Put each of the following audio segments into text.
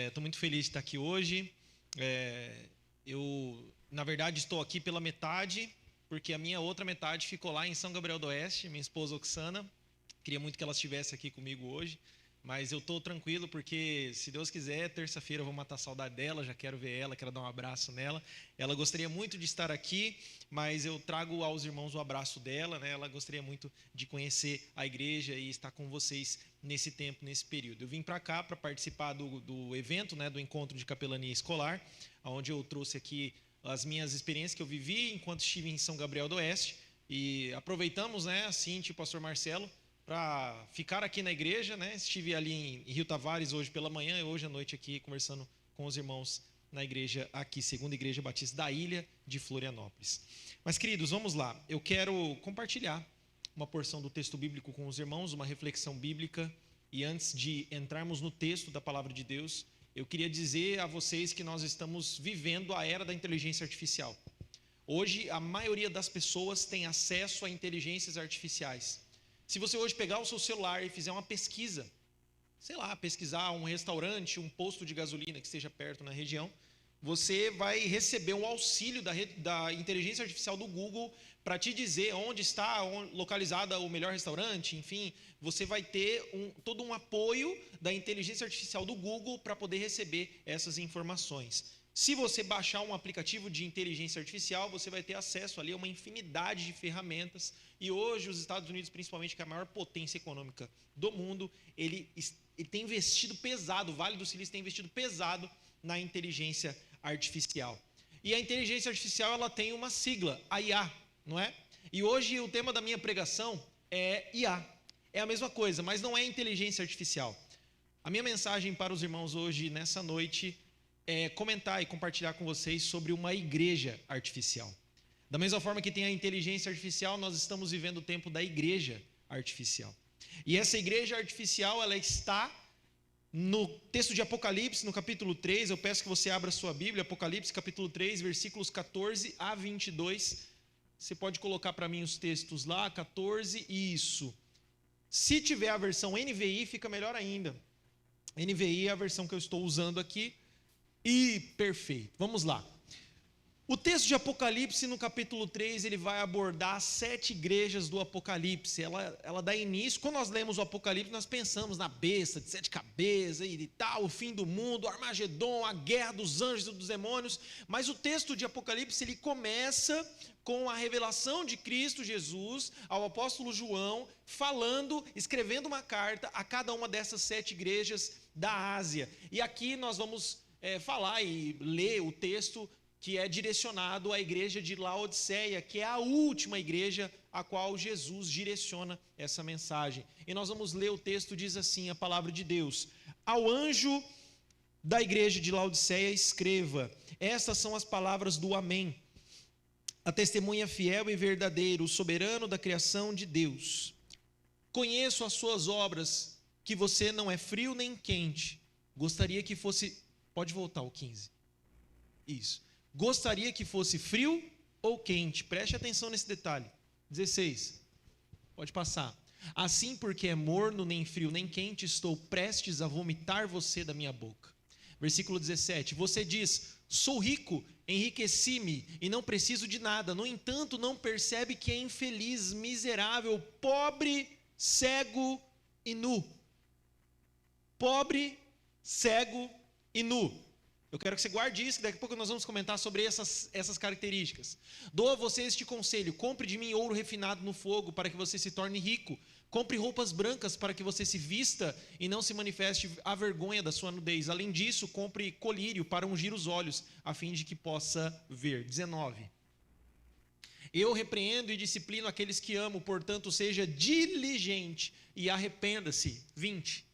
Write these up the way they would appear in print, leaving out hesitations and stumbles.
Estou muito feliz de estar aqui hoje. Eu, na verdade, estou aqui pela metade, porque a minha outra metade ficou lá em São Gabriel do Oeste, minha esposa Oxana. Queria muito que ela estivesse aqui comigo hoje, mas eu estou tranquilo porque, se Deus quiser, terça-feira eu vou matar a saudade dela, já quero ver ela, quero dar um abraço nela. Ela gostaria muito de estar aqui, mas eu trago aos irmãos o abraço dela, né? Ela gostaria muito de conhecer a igreja e estar com vocês nesse tempo, nesse período. Eu vim para cá para participar do evento, né, do encontro de capelania escolar, onde eu trouxe aqui as minhas experiências que eu vivi enquanto estive em São Gabriel do Oeste, e aproveitamos, né, a Cintia e o pastor Marcelo, para ficar aqui na igreja, né? Estive ali em Rio Tavares hoje pela manhã e hoje à noite aqui conversando com os irmãos na igreja aqui, Segunda Igreja Batista da Ilha de Florianópolis. Mas, queridos, vamos lá. Eu quero compartilhar uma porção do texto bíblico com os irmãos, uma reflexão bíblica. E antes de entrarmos no texto da palavra de Deus, eu queria dizer a vocês que nós estamos vivendo a era da inteligência artificial. Hoje, a maioria das pessoas tem acesso a inteligências artificiais. Se você hoje pegar o seu celular e fizer uma pesquisa, sei lá, pesquisar um restaurante, um posto de gasolina que esteja perto na região, você vai receber um auxílio da inteligência artificial do Google para te dizer onde está localizada o melhor restaurante. Enfim, você vai ter todo um apoio da inteligência artificial do Google para poder receber essas informações. Se você baixar um aplicativo de inteligência artificial, você vai ter acesso ali a uma infinidade de ferramentas. E hoje os Estados Unidos, principalmente, que é a maior potência econômica do mundo, ele tem investido pesado, o Vale do Silício tem investido pesado na inteligência artificial. E a inteligência artificial, ela tem uma sigla, a IA, não é? E hoje o tema da minha pregação é IA. É a mesma coisa, mas não é inteligência artificial. A minha mensagem para os irmãos hoje, nessa noite, comentar e compartilhar com vocês sobre uma igreja artificial. Da mesma forma que tem a inteligência artificial, nós estamos vivendo o tempo da igreja artificial. E essa igreja artificial, ela está no texto de Apocalipse, no capítulo 3. Eu peço que você abra a sua Bíblia, Apocalipse capítulo 3, versículos 14 a 22. Você pode colocar para mim os textos lá, 14, isso. Se tiver a versão NVI, fica melhor ainda. NVI é a versão que eu estou usando aqui. E perfeito, vamos lá. O texto de Apocalipse, no capítulo 3, ele vai abordar as 7 igrejas do Apocalipse. Ela dá início, quando nós lemos o Apocalipse, nós pensamos na besta de 7 cabeças e tal, o fim do mundo, o Armagedon, a guerra dos anjos e dos demônios. Mas o texto de Apocalipse, ele começa com a revelação de Cristo Jesus ao apóstolo João, escrevendo uma carta a cada uma dessas 7 igrejas da Ásia. E aqui nós vamos falar e ler o texto que é direcionado à igreja de Laodiceia, que é a última igreja a qual Jesus direciona essa mensagem. E nós vamos ler o texto, diz assim a palavra de Deus: ao anjo da igreja de Laodiceia escreva: estas são as palavras do Amém, a testemunha fiel e verdadeira, o soberano da criação de Deus. Conheço as suas obras, que você não é frio nem quente. Gostaria que fosse... Pode voltar ao 15. Isso. Gostaria que fosse frio ou quente. Preste atenção nesse detalhe. 16. Pode passar. Assim, porque é morno, nem frio, nem quente, estou prestes a vomitar você da minha boca. Versículo 17. Você diz: sou rico, enriqueci-me e não preciso de nada. No entanto, não percebe que é infeliz, miserável, pobre, cego e nu. Pobre, cego e nu. Eu quero que você guarde isso, que daqui a pouco nós vamos comentar sobre essas características. Dou a você este conselho: compre de mim ouro refinado no fogo, para que você se torne rico. Compre roupas brancas, para que você se vista e não se manifeste a vergonha da sua nudez. Além disso, compre colírio para ungir os olhos, a fim de que possa ver. 19. Eu repreendo e disciplino aqueles que amo, portanto, seja diligente e arrependa-se. 20.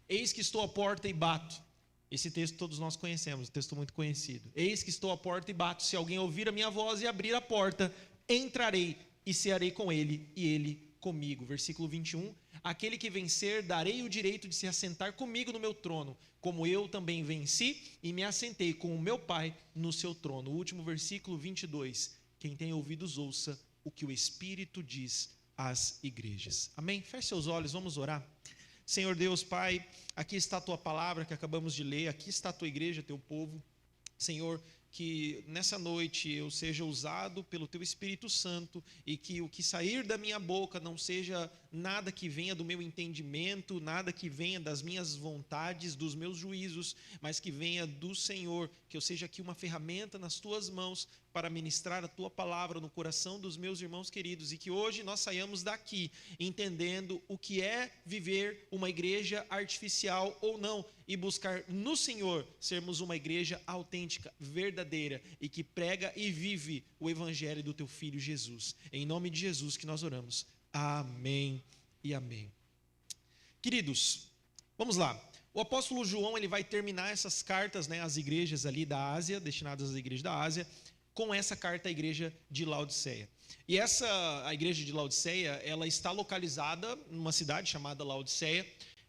Eis que estou à porta e bato. Esse texto todos nós conhecemos, um texto muito conhecido. Eis que estou à porta e bato. Se alguém ouvir a minha voz e abrir a porta, entrarei e cearei com ele e ele comigo. Versículo 21. Aquele que vencer, darei o direito de se assentar comigo no meu trono, como eu também venci e me assentei com o meu Pai no seu trono. O último versículo 22. Quem tem ouvidos, ouça o que o Espírito diz às igrejas. Amém? Feche seus olhos, vamos orar. Senhor Deus, Pai, aqui está a tua palavra que acabamos de ler, aqui está a tua igreja, teu povo. Senhor, que nessa noite eu seja usado pelo teu Espírito Santo e que o que sair da minha boca não seja nada que venha do meu entendimento, nada que venha das minhas vontades, dos meus juízos, mas que venha do Senhor, que eu seja aqui uma ferramenta nas tuas mãos para ministrar a tua palavra no coração dos meus irmãos queridos, e que hoje nós saiamos daqui entendendo o que é viver uma igreja artificial ou não, e buscar no Senhor sermos uma igreja autêntica, verdadeira, e que prega e vive o evangelho do teu Filho Jesus. Em nome de Jesus que nós oramos. Amém e amém. Queridos, vamos lá. O apóstolo João, ele vai terminar essas cartas, né, às igrejas ali da Ásia, destinadas às igrejas da Ásia, com essa carta à igreja de Laodiceia. E a igreja de Laodiceia, ela está localizada numa cidade chamada Laodiceia,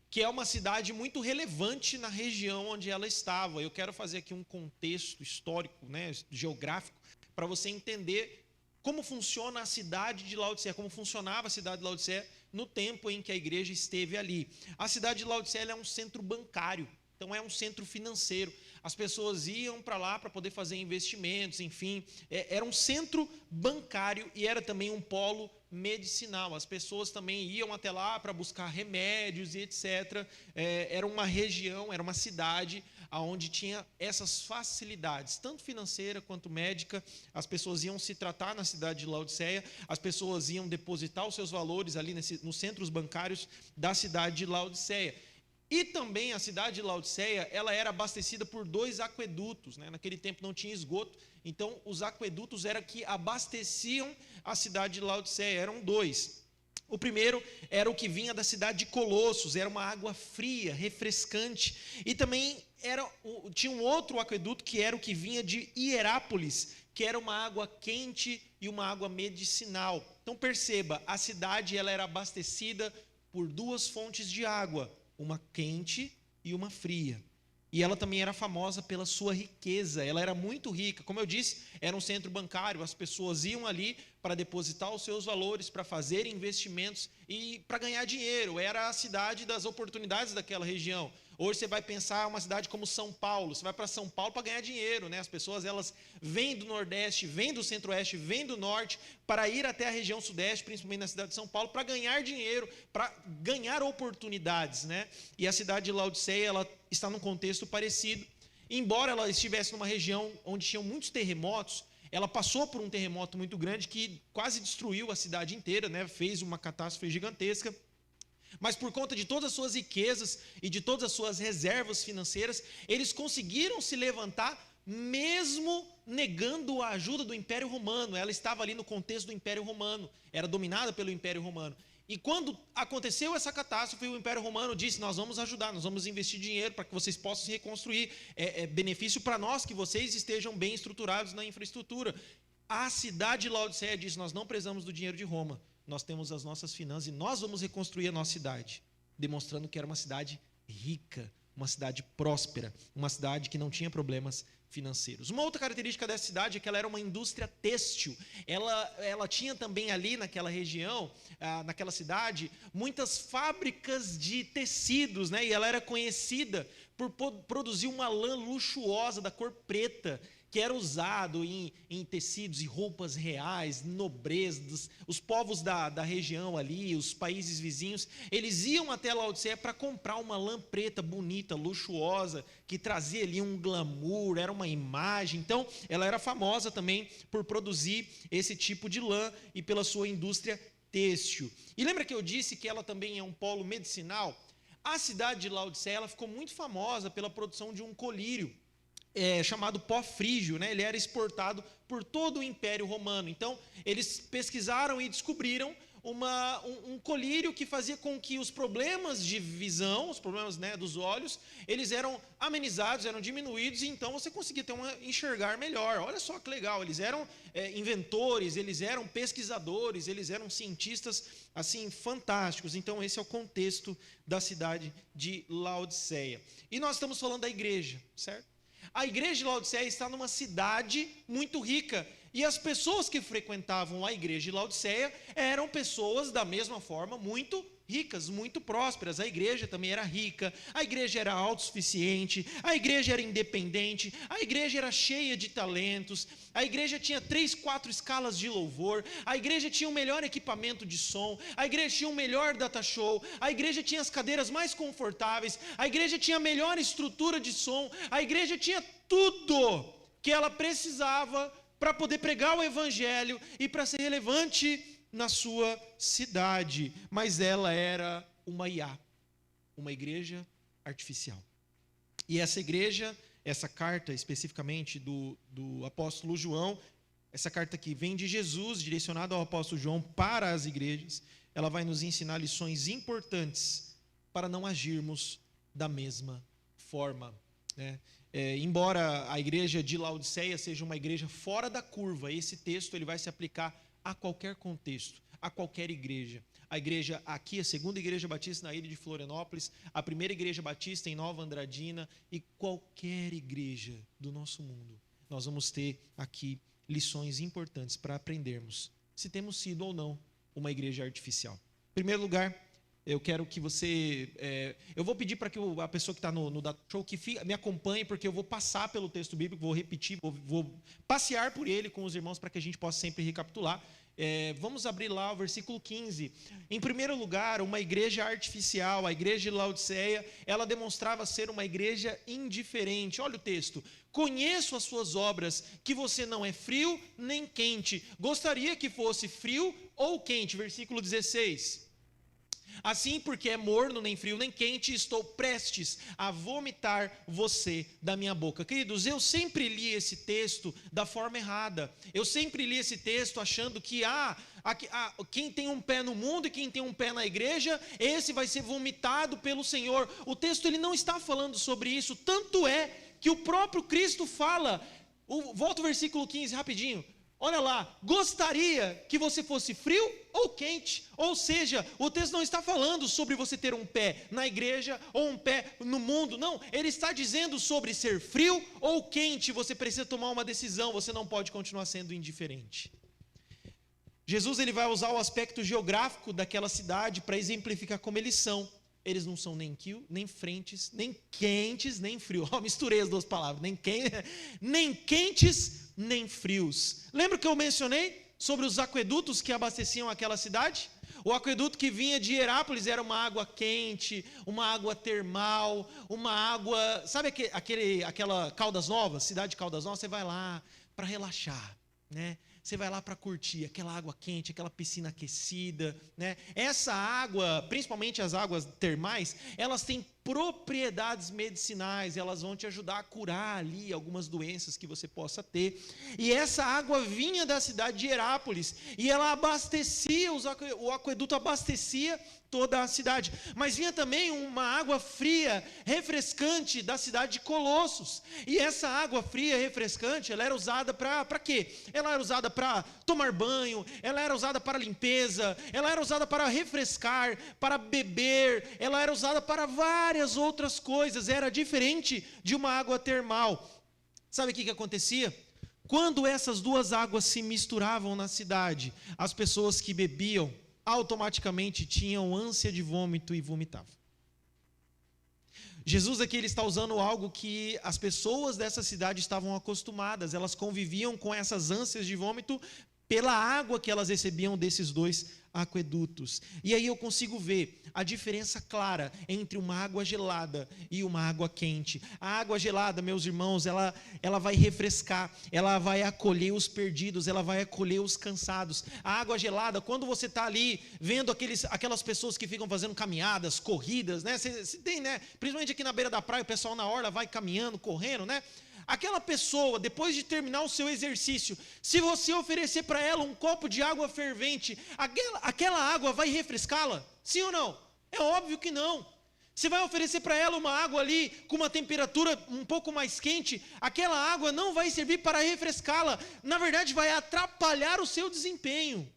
que é uma cidade muito relevante na região onde ela estava. Eu quero fazer aqui um contexto histórico, né, geográfico, para você entender como funciona a cidade de Laodiceia, como funcionava a cidade de Laodiceia no tempo em que a igreja esteve ali. A cidade de Laodiceia é um centro bancário, então é um centro financeiro. As pessoas iam para lá para poder fazer investimentos, enfim, era um centro bancário e era também um polo medicinal. As pessoas também iam até lá para buscar remédios e etc. Era uma região, era uma cidade onde tinha essas facilidades, tanto financeira quanto médica. As pessoas iam se tratar na cidade de Laodiceia, as pessoas iam depositar os seus valores ali nos centros bancários da cidade de Laodiceia. E também a cidade de Laodiceia, ela era abastecida por 2 aquedutos, né? Naquele tempo não tinha esgoto, então os aquedutos eram que abasteciam a cidade de Laodiceia, eram 2. O primeiro era o que vinha da cidade de Colossos, era uma água fria, refrescante, e também tinha um outro aqueduto que era o que vinha de Hierápolis, que era uma água quente e uma água medicinal. Então perceba, a cidade ela era abastecida por 2 fontes de água, uma quente e uma fria. E ela também era famosa pela sua riqueza, ela era muito rica. Como eu disse, era um centro bancário, as pessoas iam ali para depositar os seus valores, para fazer investimentos e para ganhar dinheiro. Era a cidade das oportunidades daquela região. Hoje você vai pensar uma cidade como São Paulo, você vai para São Paulo para ganhar dinheiro, né? As pessoas elas vêm do Nordeste, vêm do Centro-Oeste, vêm do Norte para ir até a região Sudeste, principalmente na cidade de São Paulo, para ganhar dinheiro, para ganhar oportunidades, né? E a cidade de Laodiceia, ela está num contexto parecido. Embora ela estivesse numa região onde tinham muitos terremotos, ela passou por um terremoto muito grande que quase destruiu a cidade inteira, né? Fez uma catástrofe gigantesca. Mas por conta de todas as suas riquezas e de todas as suas reservas financeiras, eles conseguiram se levantar mesmo negando a ajuda do Império Romano. Ela estava ali no contexto do Império Romano, era dominada pelo Império Romano. E quando aconteceu essa catástrofe, o Império Romano disse: nós vamos ajudar, nós vamos investir dinheiro para que vocês possam se reconstruir. É benefício para nós que vocês estejam bem estruturados na infraestrutura. A cidade de Laodiceia disse: nós não precisamos do dinheiro de Roma, nós temos as nossas finanças e nós vamos reconstruir a nossa cidade, demonstrando que era uma cidade rica, uma cidade próspera, uma cidade que não tinha problemas financeiros. Uma outra característica dessa cidade é que ela era uma indústria têxtil. Ela tinha também ali naquela região, naquela cidade, muitas fábricas de tecidos, né? E ela era conhecida por produzir uma lã luxuosa da cor preta, que era usado em tecidos e roupas reais, nobrezas. Os povos da região ali, os países vizinhos, eles iam até Laodiceia para comprar uma lã preta bonita, luxuosa, que trazia ali um glamour, era uma imagem. Então, ela era famosa também por produzir esse tipo de lã e pela sua indústria têxtil. E lembra que eu disse que ela também é um polo medicinal? A cidade de Laodiceia ela ficou muito famosa pela produção de um colírio, chamado pó frígio, né? Ele era exportado por todo o Império Romano. Então, eles pesquisaram e descobriram um colírio que fazia com que os problemas de visão, os problemas, né, dos olhos, eles eram amenizados, eram diminuídos, e então você conseguia enxergar melhor. Olha só que legal, eles eram inventores, eles eram pesquisadores, eles eram cientistas assim fantásticos. Então esse é o contexto da cidade de Laodiceia. E nós estamos falando da igreja, certo? A igreja de Laodiceia está numa cidade muito rica. E as pessoas que frequentavam a igreja de Laodiceia eram pessoas da mesma forma muito ricas, muito prósperas. A igreja também era rica, a igreja era autossuficiente, a igreja era independente, a igreja era cheia de talentos, a igreja tinha 3, 4 escalas de louvor, a igreja tinha o melhor equipamento de som, a igreja tinha o melhor data show, a igreja tinha as cadeiras mais confortáveis, a igreja tinha a melhor estrutura de som, a igreja tinha tudo que ela precisava para poder pregar o evangelho e para ser relevante na sua cidade, mas ela era uma IA, uma igreja artificial. E essa igreja, essa carta especificamente do apóstolo João, essa carta que vem de Jesus, direcionada ao apóstolo João para as igrejas, ela vai nos ensinar lições importantes para não agirmos da mesma forma, né? Embora a igreja de Laodiceia seja uma igreja fora da curva, esse texto ele vai se aplicar a qualquer contexto, a qualquer igreja. A igreja aqui, a segunda igreja batista na ilha de Florianópolis, a primeira igreja batista em Nova Andradina e qualquer igreja do nosso mundo. Nós vamos ter aqui lições importantes para aprendermos se temos sido ou não uma igreja artificial. Em primeiro lugar, eu quero que você... eu vou pedir para que a pessoa que está no Data Show que me acompanhe, porque eu vou passar pelo texto bíblico, vou repetir, vou passear por ele com os irmãos para que a gente possa sempre recapitular. Vamos abrir lá o versículo 15. Em primeiro lugar, uma igreja artificial, a igreja de Laodiceia, ela demonstrava ser uma igreja indiferente. Olha o texto. Conheço as suas obras, que você não é frio nem quente. Gostaria que fosse frio ou quente. Versículo 16. Assim, porque é morno, nem frio, nem quente, estou prestes a vomitar você da minha boca. Queridos, eu sempre li esse texto da forma errada. Eu sempre li esse texto achando que quem tem um pé no mundo e quem tem um pé na igreja, esse vai ser vomitado pelo Senhor. O texto ele não está falando sobre isso, tanto é que o próprio Cristo fala. Volta o versículo 15 rapidinho. Olha lá, gostaria que você fosse frio ou quente. Ou seja, o texto não está falando sobre você ter um pé na igreja ou um pé no mundo. Não, ele está dizendo sobre ser frio ou quente. Você precisa tomar uma decisão, você não pode continuar sendo indiferente. Jesus ele vai usar o aspecto geográfico daquela cidade para exemplificar como eles são. Eles não são nem frentes, nem quentes, nem frios. Misturei as duas palavras, nem quentes, nem frios. Lembra que eu mencionei sobre os aquedutos que abasteciam aquela cidade? O aqueduto que vinha de Herápolis era uma água quente, uma água termal, uma água... Sabe aquela Caldas Novas, cidade de Caldas Novas? Você vai lá para relaxar, né? Você vai lá para curtir aquela água quente, aquela piscina aquecida, né? Essa água, principalmente as águas termais, elas têm propriedades medicinais, elas vão te ajudar a curar ali algumas doenças que você possa ter. E essa água vinha da cidade de Herápolis, e ela abastecia, o aqueduto abastecia toda a cidade. Mas vinha também uma água fria, refrescante da cidade de Colossos. E essa água fria, refrescante, ela era usada para quê? Ela era usada para tomar banho, ela era usada para limpeza, ela era usada para refrescar, para beber, ela era usada para várias outras coisas. Era diferente de uma água termal. Sabe o que acontecia? Quando essas duas águas se misturavam na cidade, as pessoas que bebiam automaticamente tinham ânsia de vômito e vomitavam. Jesus aqui ele está usando algo que as pessoas dessa cidade estavam acostumadas, elas conviviam com essas ânsias de vômito pela água que elas recebiam desses dois aquedutos. E aí eu consigo ver a diferença clara entre uma água gelada e uma água quente. A água gelada, meus irmãos, ela vai refrescar, ela vai acolher os perdidos, ela vai acolher os cansados. A água gelada, quando você está ali vendo aquelas pessoas que ficam fazendo caminhadas, corridas, né? Você tem, né? Principalmente aqui na beira da praia, o pessoal na orla vai caminhando, correndo, né? Aquela pessoa, depois de terminar o seu exercício, se você oferecer para ela um copo de água fervente, aquela água vai refrescá-la? Sim ou não? É óbvio que não. Você vai oferecer para ela uma água ali com uma temperatura um pouco mais quente, aquela água não vai servir para refrescá-la. Na verdade, vai atrapalhar o seu desempenho.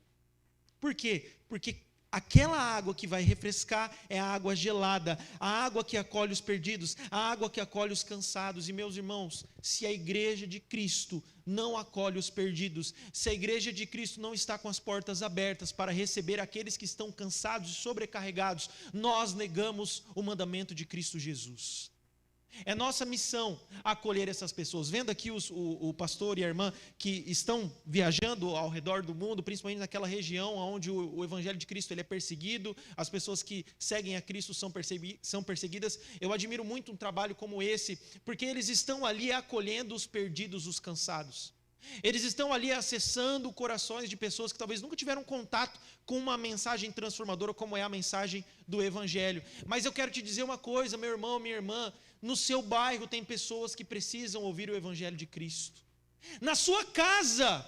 Por quê? Porque Aquela água que vai refrescar é a água gelada, a água que acolhe os perdidos, a água que acolhe os cansados. E meus irmãos, se a igreja de Cristo não acolhe os perdidos, se a igreja de Cristo não está com as portas abertas para receber aqueles que estão cansados e sobrecarregados, nós negamos o mandamento de Cristo Jesus. É nossa missão acolher essas pessoas. Vendo aqui o pastor e a irmã que estão viajando ao redor do mundo, principalmente naquela região onde o evangelho de Cristo ele é perseguido, as pessoas que seguem a Cristo são perseguidas. Eu admiro muito um trabalho como esse, porque eles estão ali acolhendo os perdidos, os cansados. Eles estão ali acessando corações de pessoas que talvez nunca tiveram contato com uma mensagem transformadora como é a mensagem do evangelho. Mas eu quero te dizer uma coisa, meu irmão, minha irmã, no seu bairro tem pessoas que precisam ouvir o evangelho de Cristo. Na sua casa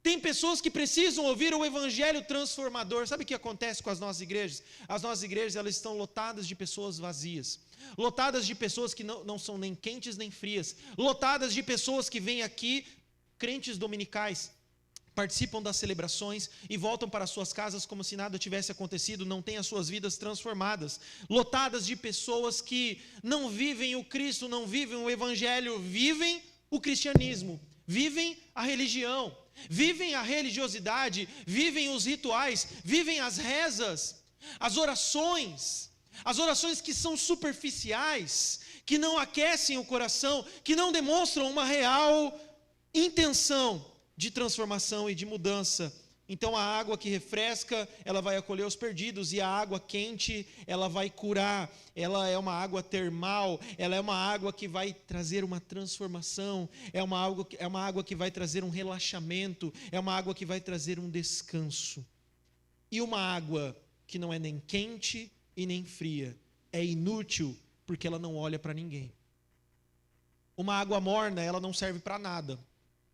tem pessoas que precisam ouvir o evangelho transformador. Sabe o que acontece com as nossas igrejas? As nossas igrejas elas estão lotadas de pessoas vazias, lotadas de pessoas que não são nem quentes nem frias, lotadas de pessoas que vêm aqui, crentes dominicais, participam das celebrações e voltam para suas casas como se nada tivesse acontecido, não têm as suas vidas transformadas, lotadas de pessoas que não vivem o Cristo, não vivem o evangelho, vivem o cristianismo, vivem a religião, vivem a religiosidade, vivem os rituais, vivem as rezas, as orações que são superficiais, que não aquecem o coração, que não demonstram uma real intenção de transformação e de mudança. Então a água que refresca, ela vai acolher os perdidos, e a água quente, ela vai curar. Ela é uma água termal, ela é uma água que vai trazer uma transformação, é uma água que vai trazer um relaxamento, é uma água que vai trazer um descanso. E uma água que não é nem quente e nem fria, é inútil, porque ela não olha para ninguém. Uma água morna, ela não serve para nada.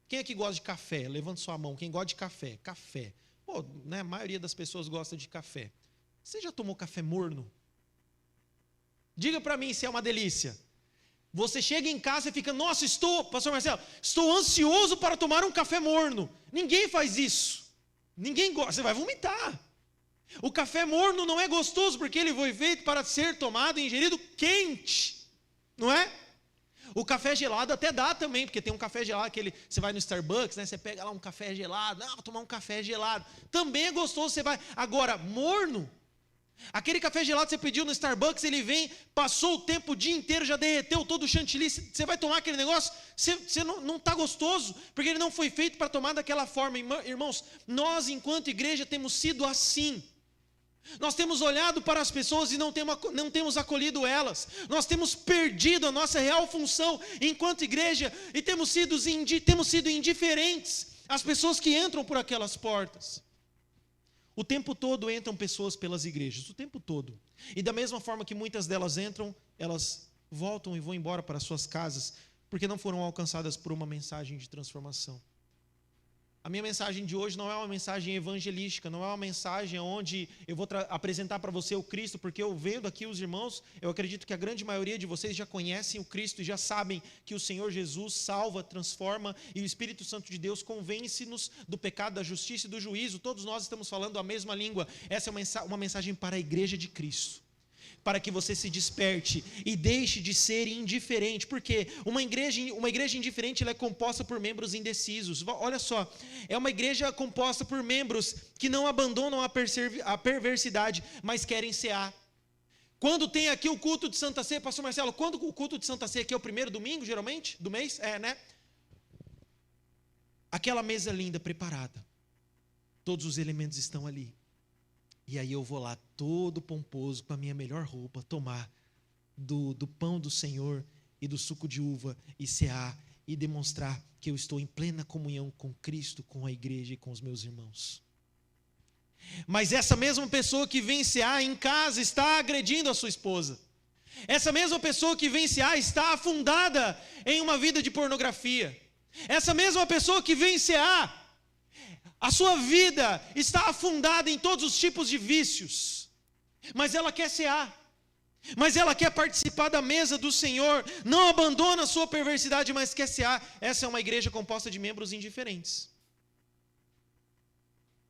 Quem é que gosta de café? Levanta sua mão. Quem gosta de café? Café. Pô, né? A maioria das pessoas gosta de café. Você já tomou café morno? Diga para mim se é uma delícia. Você chega em casa e fica, nossa, pastor Marcelo, estou ansioso para tomar um café morno. Ninguém faz isso. Ninguém gosta. Você vai vomitar. O café morno não é gostoso porque ele foi feito para ser tomado e ingerido quente. Não é? O café gelado até dá também, porque tem um café gelado, você vai no Starbucks, né, você pega lá um café gelado, vou tomar um café gelado, também é gostoso, você vai. Agora, morno, aquele café gelado que você pediu no Starbucks, ele vem, passou o tempo, o dia inteiro, já derreteu todo o chantilly, você vai tomar aquele negócio, você não está gostoso, porque ele não foi feito para tomar daquela forma. Irmãos, nós enquanto igreja temos sido assim. Nós temos olhado para as pessoas e não temos acolhido elas. Nós temos perdido a nossa real função enquanto igreja e temos sido indiferentes às pessoas que entram por aquelas portas. O tempo todo entram pessoas pelas igrejas, o tempo todo. E da mesma forma que muitas delas entram, elas voltam e vão embora para suas casas, porque não foram alcançadas por uma mensagem de transformação. A minha mensagem de hoje não é uma mensagem evangelística, não é uma mensagem onde eu vou apresentar para você o Cristo, porque eu vendo aqui os irmãos, eu acredito que a grande maioria de vocês já conhecem o Cristo e já sabem que o Senhor Jesus salva, transforma, e o Espírito Santo de Deus convence-nos do pecado, da justiça e do juízo. Todos nós estamos falando a mesma língua. Essa é uma mensagem para a igreja de Cristo, para que você se desperte e deixe de ser indiferente, porque uma igreja indiferente ela é composta por membros indecisos. Olha só, é uma igreja composta por membros que não abandonam a perversidade, mas querem cear. Quando tem aqui o culto de Santa Ceia, pastor Marcelo, quando o culto de Santa Ceia aqui é o primeiro domingo, geralmente, do mês? Né? Aquela mesa linda, preparada, todos os elementos estão ali. E aí eu vou lá todo pomposo, com a minha melhor roupa, tomar do pão do Senhor e do suco de uva e cear e demonstrar que eu estou em plena comunhão com Cristo, com a igreja e com os meus irmãos. Mas essa mesma pessoa que vem cear em casa está agredindo a sua esposa. Essa mesma pessoa que vem cear está afundada em uma vida de pornografia. Essa mesma pessoa que vem cear, a sua vida está afundada em todos os tipos de vícios, mas ela quer cear, mas ela quer participar da mesa do Senhor, não abandona a sua perversidade, mas quer cear. Essa é uma igreja composta de membros indiferentes.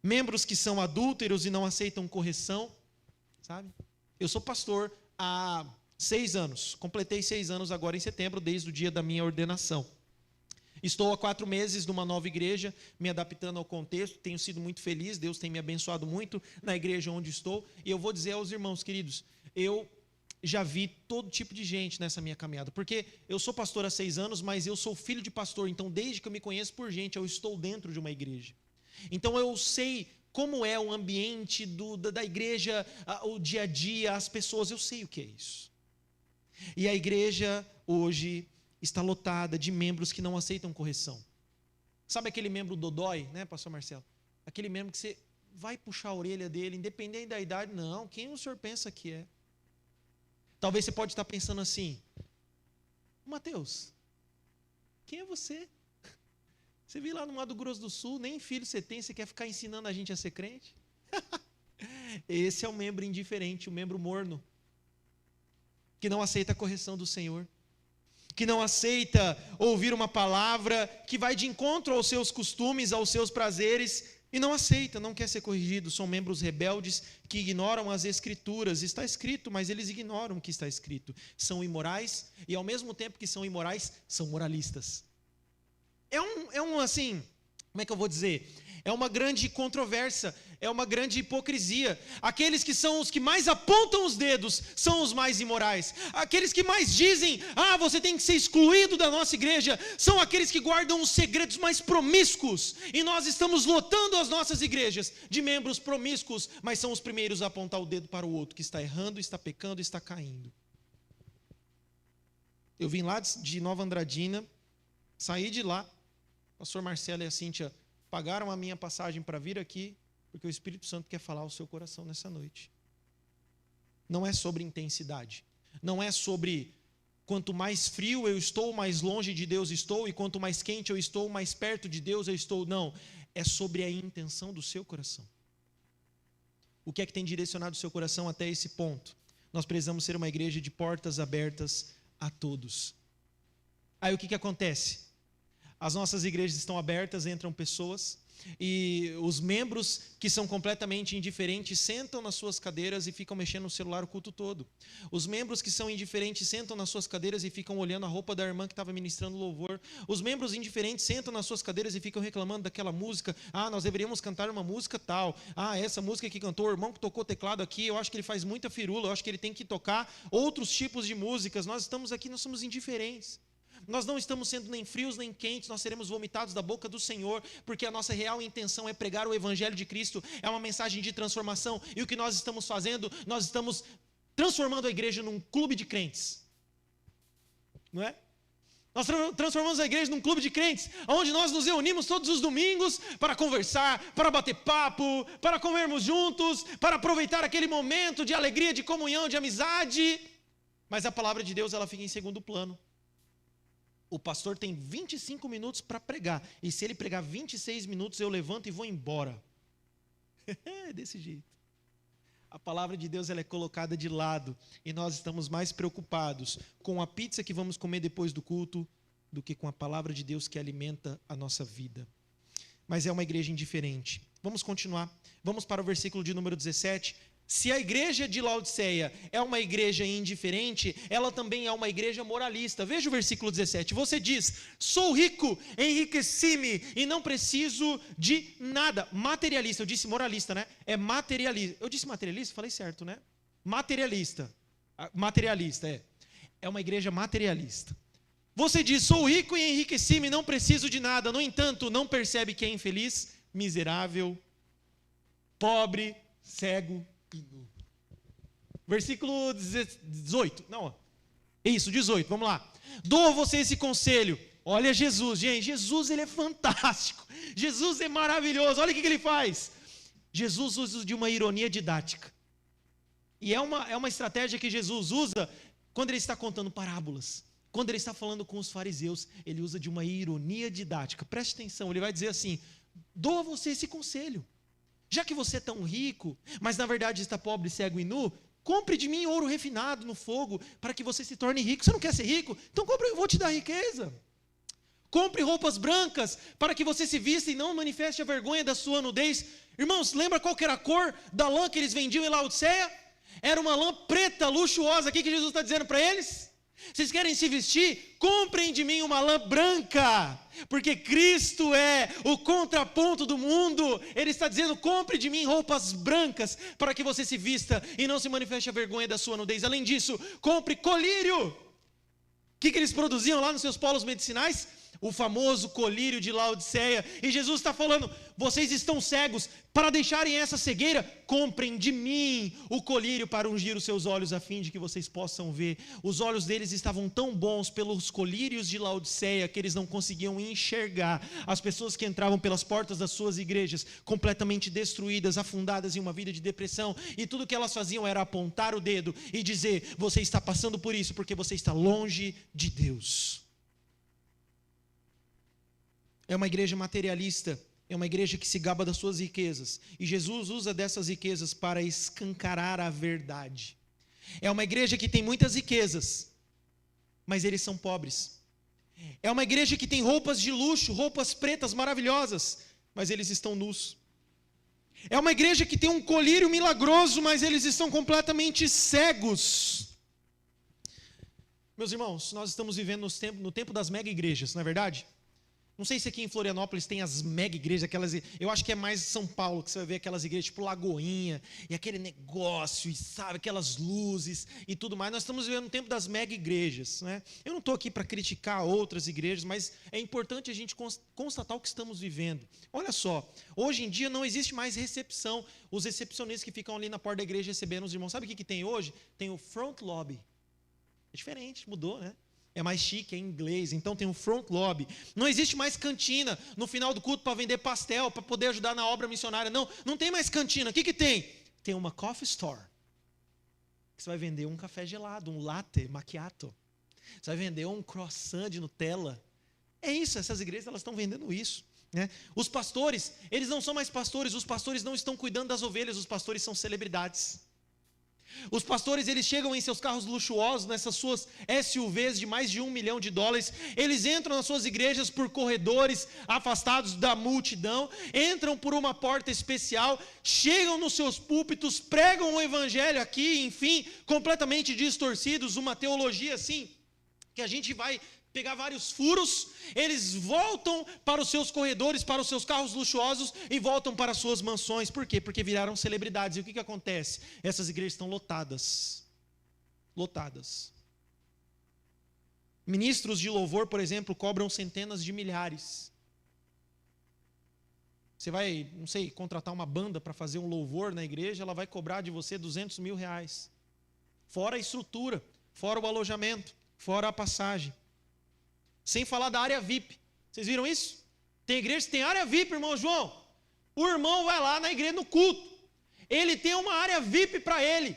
membros que são adúlteros e não aceitam correção, sabe? Eu sou pastor há 6 anos, completei 6 anos agora em setembro, desde o dia da minha ordenação. Estou há 4 meses numa nova igreja, me adaptando ao contexto, tenho sido muito feliz, Deus tem me abençoado muito na igreja onde estou, e eu vou dizer aos irmãos queridos, eu já vi todo tipo de gente nessa minha caminhada, porque eu sou pastor há 6 anos, mas eu sou filho de pastor, então desde que eu me conheço por gente, eu estou dentro de uma igreja. Então eu sei como é o ambiente da igreja, o dia a dia, as pessoas, eu sei o que é isso. E a igreja hoje está lotada de membros que não aceitam correção. Sabe aquele membro dodói, né, pastor Marcelo? Aquele membro que você vai puxar a orelha dele, independente da idade, não, quem o senhor pensa que é? Talvez você pode estar pensando assim, Mateus, quem é você? Você viu lá no Mato Grosso do Sul, nem filho você tem, você quer ficar ensinando a gente a ser crente? Esse é o membro indiferente, o membro morno, que não aceita a correção do Senhor, que não aceita ouvir uma palavra que vai de encontro aos seus costumes, aos seus prazeres, e não aceita, não quer ser corrigido. São membros rebeldes que ignoram as escrituras. Está escrito, mas eles ignoram o que está escrito. São imorais e, ao mesmo tempo que são imorais, são moralistas. Assim, como é que eu vou dizer? É uma grande controvérsia, é uma grande hipocrisia. Aqueles que são os que mais apontam os dedos são os mais imorais. Aqueles que mais dizem, você tem que ser excluído da nossa igreja, são aqueles que guardam os segredos mais promíscuos. E nós estamos lotando as nossas igrejas de membros promíscuos, mas são os primeiros a apontar o dedo para o outro, que está errando, está pecando, está caindo. Eu vim lá de Nova Andradina, saí de lá, o pastor Marcelo e a Cíntia pagaram a minha passagem para vir aqui, porque o Espírito Santo quer falar ao seu coração nessa noite. Não é sobre intensidade, não é sobre quanto mais frio eu estou, mais longe de Deus estou, e quanto mais quente eu estou, mais perto de Deus eu estou. Não, é sobre a intenção do seu coração. O que é que tem direcionado o seu coração até esse ponto? Nós precisamos ser uma igreja de portas abertas a todos. Aí o que acontece? As nossas igrejas estão abertas, entram pessoas, e os membros que são completamente indiferentes sentam nas suas cadeiras e ficam mexendo no celular o culto todo. Os membros que são indiferentes sentam nas suas cadeiras e ficam olhando a roupa da irmã que estava ministrando louvor. Os membros indiferentes sentam nas suas cadeiras e ficam reclamando daquela música. Nós deveríamos cantar uma música tal. Essa música que cantou, o irmão que tocou teclado aqui, eu acho que ele faz muita firula, eu acho que ele tem que tocar outros tipos de músicas. Nós estamos aqui, nós somos indiferentes. Nós não estamos sendo nem frios nem quentes, nós seremos vomitados da boca do Senhor, porque a nossa real intenção é pregar o Evangelho de Cristo, é uma mensagem de transformação, e o que nós estamos fazendo, nós estamos transformando a igreja num clube de crentes, não é? Nós transformamos a igreja num clube de crentes, onde nós nos reunimos todos os domingos para conversar, para bater papo, para comermos juntos, para aproveitar aquele momento de alegria, de comunhão, de amizade, mas a palavra de Deus ela fica em segundo plano. O pastor tem 25 minutos para pregar. E se ele pregar 26 minutos, eu levanto e vou embora. É desse jeito. A palavra de Deus ela é colocada de lado. E nós estamos mais preocupados com a pizza que vamos comer depois do culto do que com a palavra de Deus que alimenta a nossa vida. Mas é uma igreja indiferente. Vamos continuar. Vamos para o versículo de número 17. Se a igreja de Laodiceia é uma igreja indiferente, ela também é uma igreja moralista. Veja o versículo 17. Você diz, sou rico, enriqueci-me e não preciso de nada. Materialista, eu disse moralista, né? É materialista. Eu disse materialista? Falei certo, né? Materialista. Materialista, é. É uma igreja materialista. Você diz, sou rico e enriqueci-me e não preciso de nada. No entanto, não percebe que é infeliz, miserável, pobre, cego, versículo 18, não, isso, 18, vamos lá. Dou a você esse conselho. Olha Jesus, gente, Jesus ele é fantástico, Jesus é maravilhoso. Olha o que ele faz. Jesus usa de uma ironia didática. E é uma estratégia que Jesus usa quando ele está contando parábolas. Quando ele está falando com os fariseus, ele usa de uma ironia didática. Preste atenção, ele vai dizer assim, dou a você esse conselho. Já que você é tão rico, mas na verdade está pobre, cego e nu, compre de mim ouro refinado no fogo, para que você se torne rico. Você não quer ser rico? Então compre, eu vou te dar riqueza. Compre roupas brancas para que você se vista e não manifeste a vergonha da sua nudez. Irmãos, lembra qual que era a cor da lã que eles vendiam em Laodiceia? Era uma lã preta, luxuosa. O que Jesus está dizendo para eles? Vocês querem se vestir? Comprem de mim uma lã branca, porque Cristo é o contraponto do mundo. Ele está dizendo: compre de mim roupas brancas, para que você se vista e não se manifeste a vergonha da sua nudez. Além disso, compre colírio. O que eles produziam lá nos seus polos medicinais? O famoso colírio de Laodiceia. E Jesus está falando: vocês estão cegos, para deixarem essa cegueira, comprem de mim o colírio para ungir os seus olhos, a fim de que vocês possam ver. Os olhos deles estavam tão bons pelos colírios de Laodiceia, que eles não conseguiam enxergar as pessoas que entravam pelas portas das suas igrejas, completamente destruídas, afundadas em uma vida de depressão, e tudo que elas faziam era apontar o dedo e dizer: você está passando por isso, porque você está longe de Deus. É uma igreja materialista, é uma igreja que se gaba das suas riquezas, e Jesus usa dessas riquezas para escancarar a verdade. É uma igreja que tem muitas riquezas, mas eles são pobres. É uma igreja que tem roupas de luxo, roupas pretas maravilhosas, mas eles estão nus. É uma igreja que tem um colírio milagroso, mas eles estão completamente cegos. Meus irmãos, nós estamos vivendo no tempo das mega igrejas, não é verdade? Não sei se aqui em Florianópolis tem as mega igrejas, eu acho que é mais São Paulo, que você vai ver aquelas igrejas tipo Lagoinha, e aquele negócio, e sabe, aquelas luzes e tudo mais. Nós estamos vivendo no tempo das mega igrejas, né? Eu não estou aqui para criticar outras igrejas, mas é importante a gente constatar o que estamos vivendo. Olha só, hoje em dia não existe mais recepção. Os recepcionistas que ficam ali na porta da igreja recebendo os irmãos, sabe o que tem hoje? Tem o front lobby. É diferente, mudou, né? É mais chique, é em inglês, então tem um front lobby. Não existe mais cantina no final do culto para vender pastel, para poder ajudar na obra missionária. Não tem mais cantina. O que tem? Tem uma coffee store. Você vai vender um café gelado, um latte macchiato. Você vai vender um croissant de Nutella. É isso, essas igrejas elas estão vendendo isso, né? Os pastores, eles não são mais pastores, os pastores não estão cuidando das ovelhas, os pastores são celebridades. Os pastores, eles chegam em seus carros luxuosos, nessas suas SUVs de mais de $1 milhão, eles entram nas suas igrejas por corredores afastados da multidão, entram por uma porta especial, chegam nos seus púlpitos, pregam o evangelho aqui, enfim, completamente distorcidos, uma teologia assim, que a gente vai pegar vários furos. Eles voltam para os seus corredores, para os seus carros luxuosos e voltam para as suas mansões. Por quê? Porque viraram celebridades. E o que acontece? Essas igrejas estão lotadas. Lotadas. Ministros de louvor, por exemplo, cobram centenas de milhares. Você vai, não sei, contratar uma banda para fazer um louvor na igreja, ela vai cobrar de você R$200 mil. Fora a estrutura, fora o alojamento, fora a passagem. Sem falar da área VIP. Vocês viram isso? Tem igreja que tem área VIP, irmão João. O irmão vai lá na igreja no culto. Ele tem uma área VIP para ele.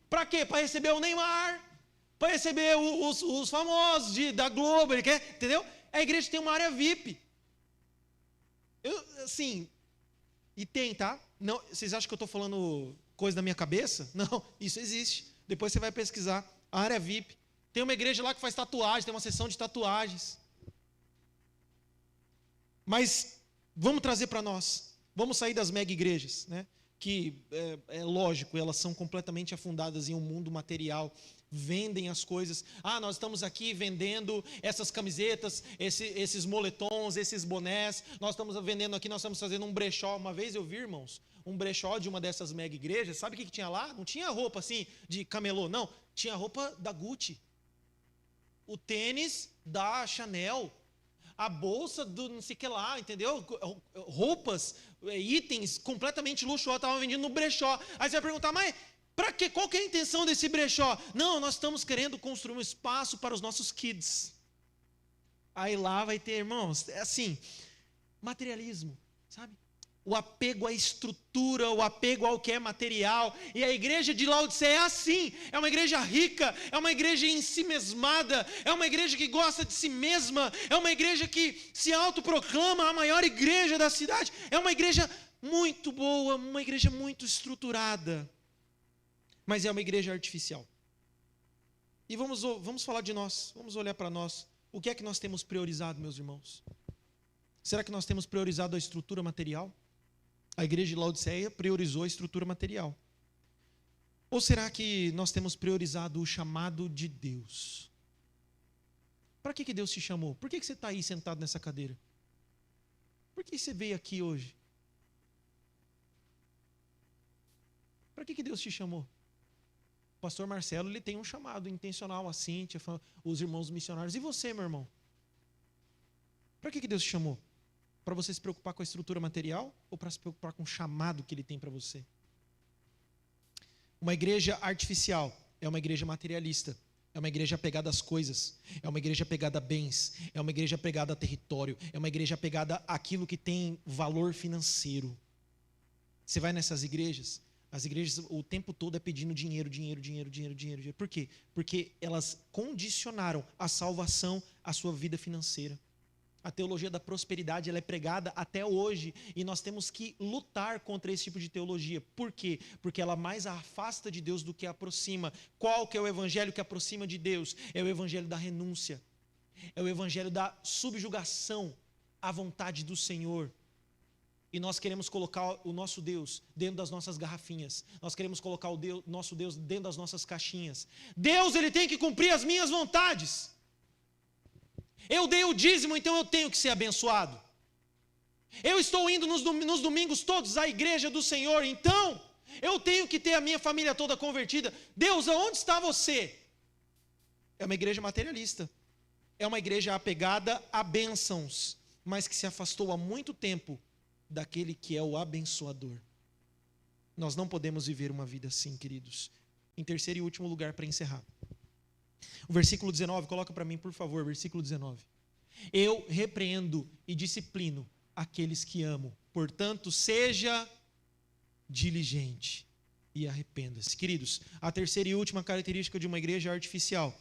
Para quê? Para receber o Neymar, para receber os famosos da Globo, ele quer, entendeu? A igreja tem uma área VIP. Assim, e tem, tá? Não, vocês acham que eu estou falando coisa da minha cabeça? Não, isso existe. Depois você vai pesquisar. A área VIP. Tem uma igreja lá que faz tatuagem, tem uma sessão de tatuagens. Mas vamos trazer para nós. Vamos sair das mega igrejas, né? Que é lógico, elas são completamente afundadas em um mundo material. Vendem as coisas. Nós estamos aqui vendendo essas camisetas, esses moletons, esses bonés. Nós estamos vendendo aqui, nós estamos fazendo um brechó. Uma vez eu vi, irmãos, um brechó de uma dessas mega igrejas. Sabe o que tinha lá? Não tinha roupa assim de camelô, não. Tinha roupa da Gucci. O tênis da Chanel, a bolsa do não sei o que lá, entendeu? Roupas, itens completamente luxuosos, estavam vendidos no brechó. Aí você vai perguntar, mas para quê? Qual que é a intenção desse brechó? Não, nós estamos querendo construir um espaço para os nossos kids. Aí lá vai ter, irmãos, é assim, materialismo, sabe? O apego à estrutura, o apego ao que é material. E a igreja de Laodiceia é assim. É uma igreja rica, é uma igreja ensimesmada, é uma igreja que gosta de si mesma, é uma igreja que se autoproclama a maior igreja da cidade. É uma igreja muito boa, uma igreja muito estruturada. Mas é uma igreja artificial. E vamos falar de nós, vamos olhar para nós. O que é que nós temos priorizado, meus irmãos? Será que nós temos priorizado a estrutura material? A igreja de Laodiceia priorizou a estrutura material. Ou será que nós temos priorizado o chamado de Deus? Para que Deus te chamou? Por que você está aí sentado nessa cadeira? Por que você veio aqui hoje? Para que Deus te chamou? O pastor Marcelo, ele tem um chamado intencional, a Cíntia, os irmãos missionários. E você, meu irmão? Para que Deus te chamou? Para você se preocupar com a estrutura material ou para se preocupar com o chamado que Ele tem para você? Uma igreja artificial é uma igreja materialista. É uma igreja apegada às coisas. É uma igreja apegada a bens. É uma igreja apegada a território. É uma igreja apegada àquilo que tem valor financeiro. Você vai nessas igrejas, as igrejas o tempo todo é pedindo dinheiro. Por quê? Porque elas condicionaram a salvação à sua vida financeira. A teologia da prosperidade, ela é pregada até hoje e nós temos que lutar contra esse tipo de teologia. Por quê? Porque ela mais afasta de Deus do que aproxima. Qual que é o evangelho que aproxima de Deus? É o evangelho da renúncia. É o evangelho da subjugação à vontade do Senhor. E nós queremos colocar o nosso Deus dentro das nossas garrafinhas. Nós queremos colocar o nosso Deus dentro das nossas caixinhas. Deus, Ele tem que cumprir as minhas vontades. Eu dei o dízimo, então eu tenho que ser abençoado. Eu estou indo nos domingos todos à igreja do Senhor, então eu tenho que ter a minha família toda convertida. Deus, aonde está você? É uma igreja materialista. É uma igreja apegada a bênçãos, mas que se afastou há muito tempo daquele que é o abençoador. Nós não podemos viver uma vida assim, queridos. Em terceiro e último lugar, para encerrar. O versículo 19, coloca para mim, por favor, versículo 19. Eu repreendo e disciplino aqueles que amo. Portanto, seja diligente e arrependa-se. Queridos, a terceira e última característica de uma igreja artificial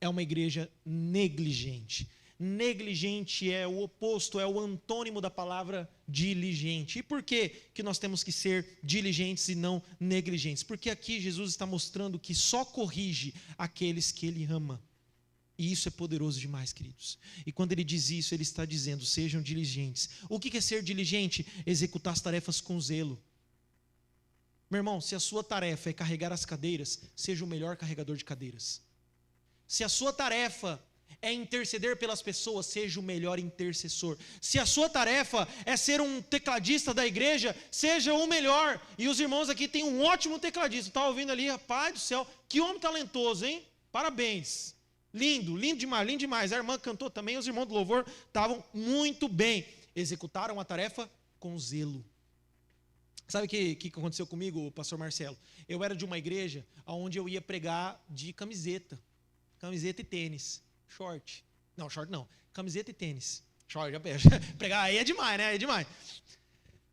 é uma igreja negligente. Negligente é o oposto, é o antônimo da palavra diligente. E por que nós temos que ser diligentes e não negligentes? Porque aqui Jesus está mostrando que só corrige aqueles que Ele ama. E isso é poderoso demais, queridos. E quando Ele diz isso, Ele está dizendo, sejam diligentes. O que é ser diligente? Executar as tarefas com zelo. Meu irmão, se a sua tarefa é carregar as cadeiras, seja o melhor carregador de cadeiras. Se a sua tarefa é interceder pelas pessoas, seja o melhor intercessor. Se a sua tarefa é ser um tecladista da igreja, seja o melhor. E os irmãos aqui têm um ótimo tecladista. Está ouvindo ali, rapaz do céu, que homem talentoso, hein? Parabéns. Lindo, lindo demais, lindo demais. A irmã cantou também, os irmãos do louvor estavam muito bem. Executaram a tarefa com zelo. Sabe o que aconteceu comigo, pastor Marcelo? Eu era de uma igreja onde eu ia pregar de camiseta e tênis. Short. Não, short não. Camiseta e tênis. Short, já pregar aí é demais, né? É demais.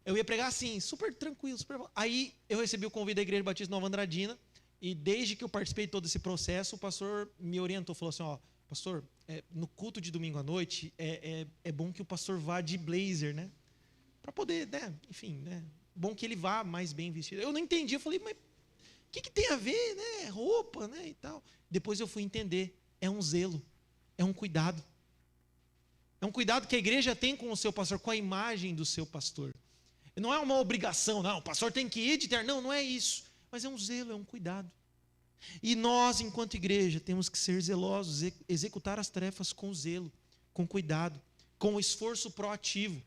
Eu ia pregar assim, super tranquilo, super... Aí eu recebi o convite da Igreja Batista Nova Andradina, e desde que eu participei de todo esse processo, o pastor me orientou, falou assim, ó, pastor, no culto de domingo à noite, é bom que o pastor vá de blazer, né? Para poder, né? Enfim, né? Bom que ele vá mais bem vestido. Eu não entendi, eu falei, mas o que tem a ver, né? Roupa, né? E tal. Depois eu fui entender, é um zelo. É um cuidado. É um cuidado que a igreja tem com o seu pastor, com a imagem do seu pastor. Não é uma obrigação, não, o pastor tem que ir de terno. Não, não é isso. Mas é um zelo, é um cuidado. E nós, enquanto igreja, temos que ser zelosos, executar as tarefas com zelo, com cuidado, com esforço proativo.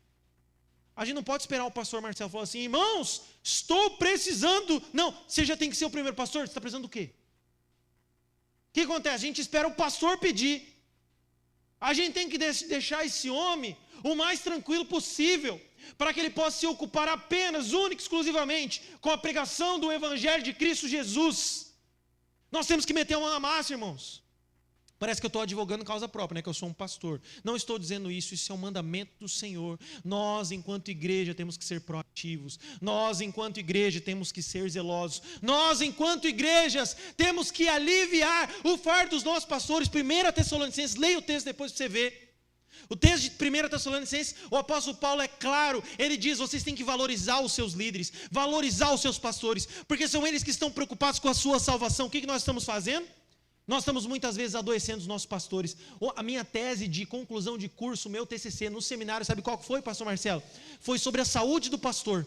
A gente não pode esperar o pastor Marcelo falar assim, irmãos, estou precisando. Não, você já tem que ser o primeiro pastor, você está precisando do quê? O que acontece? A gente espera o pastor pedir. A gente tem que deixar esse homem o mais tranquilo possível, para que ele possa se ocupar apenas, única e exclusivamente, com a pregação do Evangelho de Cristo Jesus. Nós temos que meter a mão na massa, irmãos. Parece que eu estou advogando causa própria, né? Que eu sou um pastor. Não estou dizendo isso, isso é um mandamento do Senhor. Nós, enquanto igreja, temos que ser proativos. Nós, enquanto igreja, temos que ser zelosos. Nós, enquanto igrejas, temos que aliviar o fardo dos nossos pastores. 1 Tessalonicenses, leia o texto depois para você ver. O texto de 1 Tessalonicenses, o apóstolo Paulo é claro, ele diz, vocês têm que valorizar os seus líderes, valorizar os seus pastores, porque são eles que estão preocupados com a sua salvação. O que nós estamos fazendo? Nós estamos muitas vezes adoecendo os nossos pastores. A minha tese de conclusão de curso, meu TCC no seminário, sabe qual foi, pastor Marcelo? Foi sobre a saúde do pastor.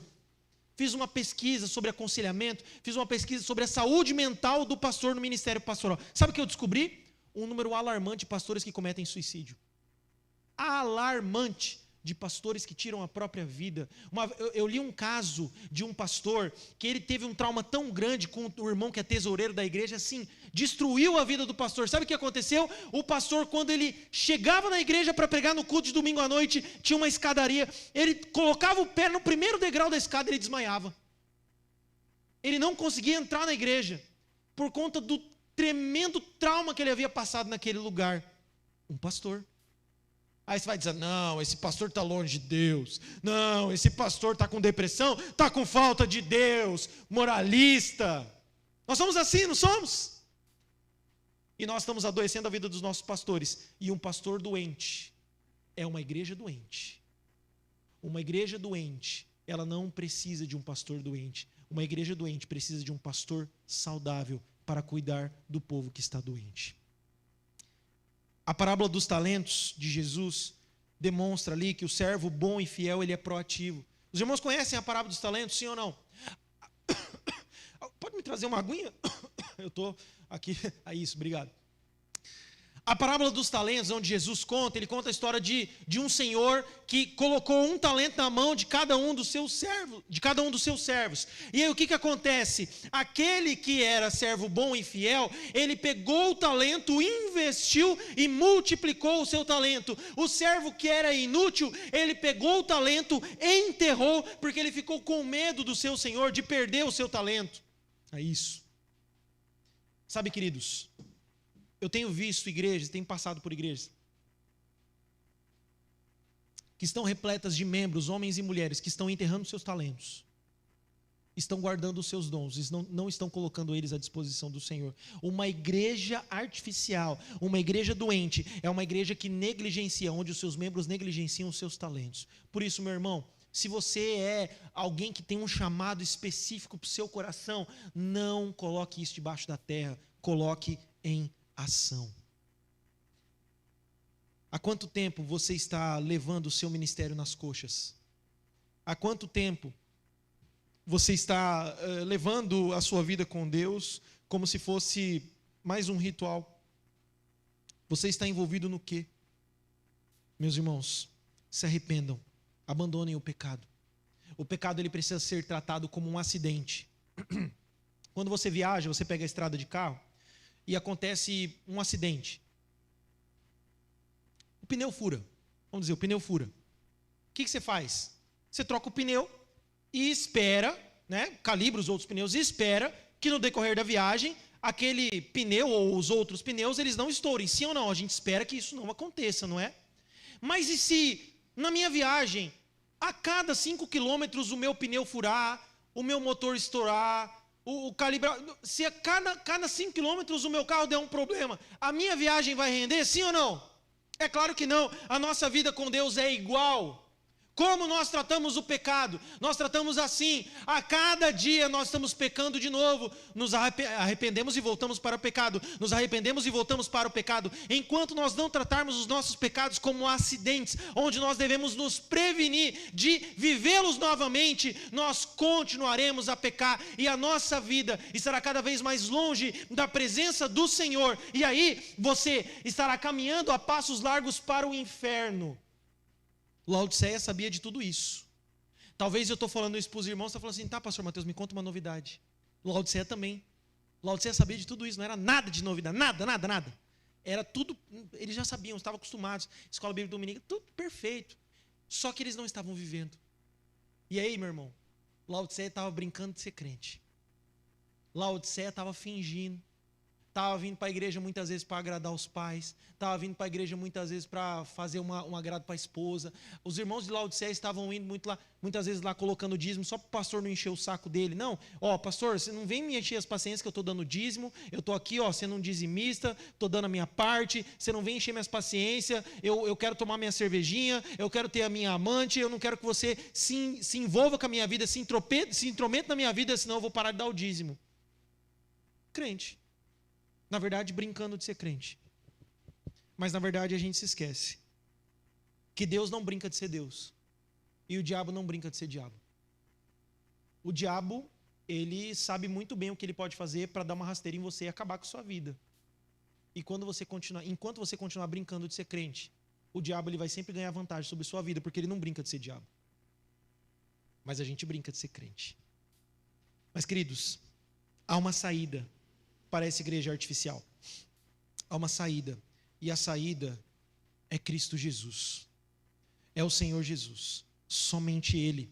Fiz uma pesquisa sobre aconselhamento, fiz uma pesquisa sobre a saúde mental do pastor no ministério pastoral. Sabe o que eu descobri? Um número alarmante de pastores que cometem suicídio. Alarmante de pastores que tiram a própria vida. Eu li um caso de um pastor que ele teve um trauma tão grande com o irmão que é tesoureiro da igreja, assim, destruiu a vida do pastor. Sabe o que aconteceu? O pastor, quando ele chegava na igreja para pregar no culto de domingo à noite, tinha uma escadaria, ele colocava o pé no primeiro degrau da escada e ele desmaiava. Ele não conseguia entrar na igreja por conta do tremendo trauma que ele havia passado naquele lugar. Um pastor. Aí você vai dizer, não, esse pastor está longe de Deus. Não, esse pastor está com depressão, está com falta de Deus, moralista. Nós somos assim, não somos? E nós estamos adoecendo a vida dos nossos pastores. E um pastor doente é uma igreja doente. Uma igreja doente, ela não precisa de um pastor doente. Uma igreja doente precisa de um pastor saudável para cuidar do povo que está doente. A parábola dos talentos de Jesus demonstra ali que o servo bom e fiel, ele é proativo. Os irmãos conhecem a parábola dos talentos, sim ou não? Pode me trazer uma aguinha? Eu estou aqui. Isso, obrigado. A parábola dos talentos, onde Jesus conta, ele conta a história de um senhor que colocou um talento na mão de cada um dos seus servos. E aí o que acontece? Aquele que era servo bom e fiel, ele pegou o talento, investiu e multiplicou o seu talento. O servo que era inútil, ele pegou o talento, enterrou, porque ele ficou com medo do seu senhor de perder o seu talento. É isso. Sabe, queridos, eu tenho visto igrejas, tenho passado por igrejas, que estão repletas de membros, homens e mulheres, que estão enterrando seus talentos, estão guardando os seus dons, não estão colocando eles à disposição do Senhor. Uma igreja artificial, uma igreja doente, é uma igreja que negligencia, onde os seus membros negligenciam os seus talentos. Por isso, meu irmão, se você é alguém que tem um chamado específico para o seu coração, não coloque isso debaixo da terra, coloque em ação. Há quanto tempo você está levando o seu ministério nas coxas? Há quanto tempo você está levando a sua vida com Deus como se fosse mais um ritual? Você está envolvido no quê? Meus irmãos, se arrependam, abandonem o pecado. O pecado, ele precisa ser tratado como um acidente. Quando você viaja, você pega a estrada de carro e acontece um acidente. O pneu fura. Vamos dizer, o pneu fura. O que você faz? Você troca o pneu e espera, né? Calibra os outros pneus e espera que no decorrer da viagem, aquele pneu ou os outros pneus, eles não estourem. Sim ou não? A gente espera que isso não aconteça, não é? Mas e se na minha viagem, a cada 5 quilômetros o meu pneu furar, o meu motor estourar, o calibrar, se a cada 5 quilômetros o meu carro der um problema, a minha viagem vai render, sim ou não? É claro que não. A nossa vida com Deus é igual. Como nós tratamos o pecado? Nós tratamos assim, a cada dia nós estamos pecando de novo, nos arrependemos e voltamos para o pecado, nos arrependemos e voltamos para o pecado, enquanto nós não tratarmos os nossos pecados como acidentes, onde nós devemos nos prevenir de vivê-los novamente, nós continuaremos a pecar, e a nossa vida estará cada vez mais longe da presença do Senhor, e aí você estará caminhando a passos largos para o inferno. Laodiceia sabia de tudo isso. Talvez eu estou falando isso para os irmãos, está falando assim, tá, pastor Mateus, me conta uma novidade. Laodiceia também. Laodiceia sabia de tudo isso, não era nada de novidade, nada. Era tudo, eles já sabiam, estavam acostumados. Escola bíblica dominica, tudo perfeito. Só que eles não estavam vivendo. E aí, meu irmão, Laodiceia estava brincando de ser crente. Laodiceia estava fingindo. Estava vindo para a igreja muitas vezes para agradar os pais. Estava vindo para a igreja muitas vezes para fazer um agrado para a esposa. Os irmãos de Laodiceia estavam indo muitas vezes lá colocando dízimo só para o pastor não encher o saco dele. Não, pastor, você não vem me encher as paciências que eu estou dando dízimo. Eu estou aqui sendo um dizimista, estou dando a minha parte. Você não vem encher minhas paciências. Eu quero tomar minha cervejinha, eu quero ter a minha amante. Eu não quero que você se envolva com a minha vida, se intrometa na minha vida, senão eu vou parar de dar o dízimo. Crente. Na verdade, brincando de ser crente. Mas na verdade a gente se esquece que Deus não brinca de ser Deus. E o diabo não brinca de ser diabo. O diabo, ele sabe muito bem o que ele pode fazer para dar uma rasteira em você e acabar com a sua vida. E enquanto você continuar brincando de ser crente, o diabo ele vai sempre ganhar vantagem sobre a sua vida, porque ele não brinca de ser diabo. Mas a gente brinca de ser crente. Mas, queridos, há uma saída para essa igreja artificial. Há uma saída. E a saída é Cristo Jesus. É o Senhor Jesus. Somente Ele.